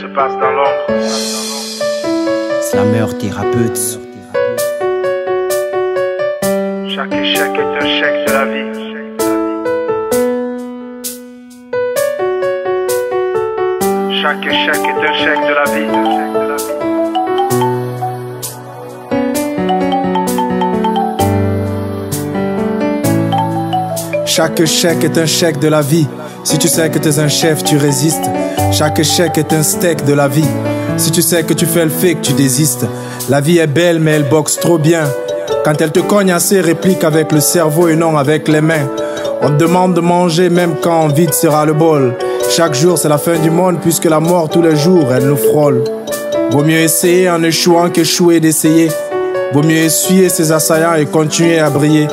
se passe dans l'ombre. Slammer thérapeute. Chaque échec est un chèque de la vie. Chaque échec est un chèque de la vie. Chaque échec est un chèque de la vie. Si tu sais que t'es un chef, tu résistes. Chaque échec est un steak de la vie. Si tu sais que tu fais le fake, tu désistes. La vie est belle, mais elle boxe trop bien. Quand elle te cogne assez, réplique avec le cerveau et non avec les mains. On te demande de manger même quand vide sera le bol. Chaque jour c'est la fin du monde puisque la mort tous les jours elle nous frôle. Vaut mieux essayer en échouant qu'échouer d'essayer. Vaut mieux essuyer ses assaillants et continuer à briller.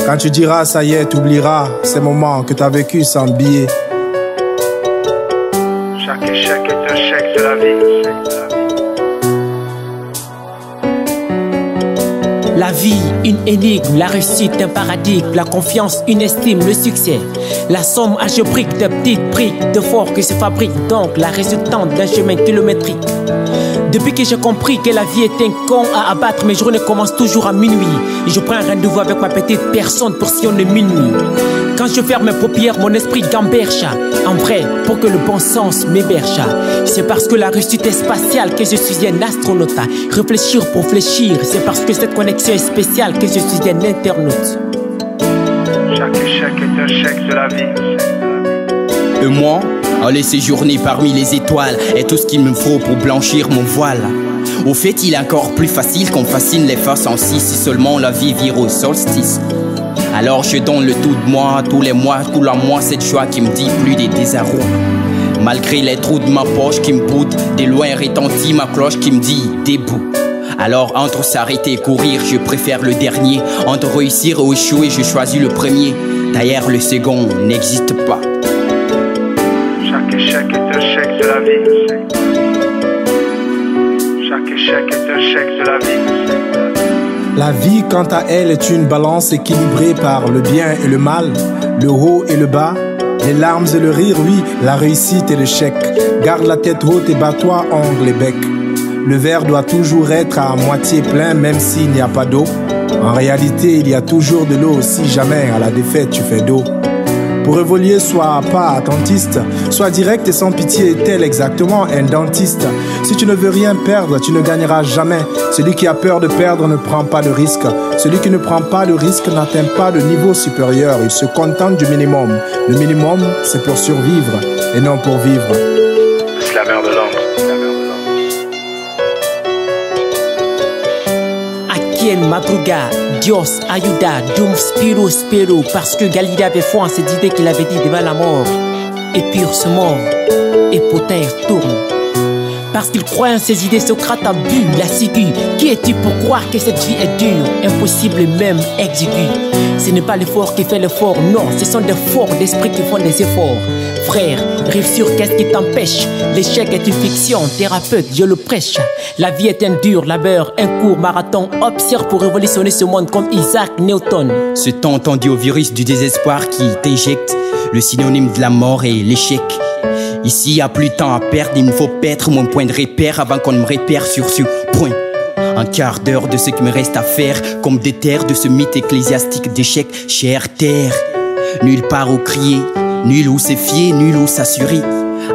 Quand tu diras ça y est, t'oublieras ces moments que t'as vécu sans billet. Chaque échec est un chèque de la vie. La vie, une énigme, la réussite, un paradigme, la confiance, une estime, le succès. La somme algébrique de petites briques de forts qui se fabriquent, donc la résultante d'un chemin kilométrique. Depuis que j'ai compris que la vie est un con à abattre, mes journées commencent toujours à minuit. Et je prends un rendez-vous avec ma petite personne pour sillonner minuit. Quand je ferme mes paupières, mon esprit gamberge. En vrai, pour que le bon sens m'héberge. C'est parce que la réussite est spatiale que je suis un astronaute. Réfléchir pour fléchir, c'est parce que cette connexion est spéciale que je suis un internaute. Chaque échec est un chèque de la vie. Et moi, aller séjourner parmi les étoiles est tout ce qu'il me faut pour blanchir mon voile. Au fait, il est encore plus facile qu'on fascine les faces en six si seulement la vie vire au solstice. Alors je donne le tout de moi, tous les mois, tout la mois, cette joie qui me dit plus des désarrois. Malgré les trous de ma poche qui me boutent, de loin retentit ma cloche qui me dit debout. Alors entre s'arrêter et courir, je préfère le dernier. Entre réussir ou échouer, je choisis le premier. D'ailleurs, le second n'existe pas. Chaque échec est un chèque de la vie. Chaque échec est un chèque de la vie. La vie, quant à elle, est une balance équilibrée par le bien et le mal, le haut et le bas, les larmes et le rire, oui, la réussite et l'échec. Garde la tête haute et bats-toi ongles et bec. Le verre doit toujours être à moitié plein, même s'il n'y a pas d'eau. En réalité, il y a toujours de l'eau si jamais à la défaite tu fais d'eau. Pour évoluer, sois pas attentiste, sois direct et sans pitié, tel exactement un dentiste. Si tu ne veux rien perdre, tu ne gagneras jamais. Celui qui a peur de perdre ne prend pas de risque. Celui qui ne prend pas de risque n'atteint pas de niveau supérieur, il se contente du minimum. Le minimum, c'est pour survivre et non pour vivre. Slammer de l'ombre. Quien madruga, Dios ayuda, dum spiro spiro, parce que Galilée avait foi en cette idée qu'il avait dit devant la mort. Et Pyrrhe se mord, et Potter tourne. Parce qu'il croit en ses idées, Socrate a bu la ciguë. Qui es-tu pour croire que cette vie est dure, impossible et même exiguë? Ce n'est pas l'effort qui fait l'effort, non, ce sont des forts d'esprit qui font des efforts. Frère, réussir, qu'est-ce qui t'empêche? L'échec est une fiction, thérapeute, je le prêche. La vie est un dur labeur, un court marathon. Observe pour révolutionner ce monde comme Isaac Newton. Ce temps tendu au virus du désespoir qui t'injecte le synonyme de la mort et l'échec. Ici, y a plus de temps à perdre, il me faut perdre mon point de repère avant qu'on me repère sur ce point. Un quart d'heure de ce qui me reste à faire, comme des terres de ce mythe ecclésiastique d'échec, chère terre. Nulle part où crier, nul où se fier, nul où s'assurer.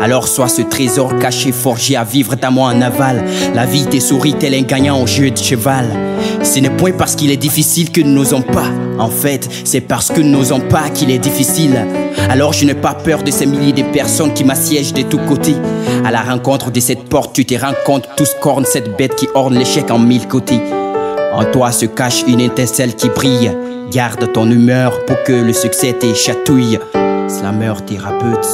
Alors sois ce trésor caché, forgé à vivre d'amour en aval. La vie te sourit tel un gagnant au jeu de cheval. Ce n'est point parce qu'il est difficile que nous n'osons pas. En fait, c'est parce que nous n'osons pas qu'il est difficile. Alors je n'ai pas peur de ces milliers de personnes qui m'assiègent de tous côtés. À la rencontre de cette porte, tu te rends compte, tous cornent cette bête qui orne l'échec en mille côtés. En toi se cache une étincelle qui brille. Garde ton humeur pour que le succès te chatouille. Slammer thérapeute.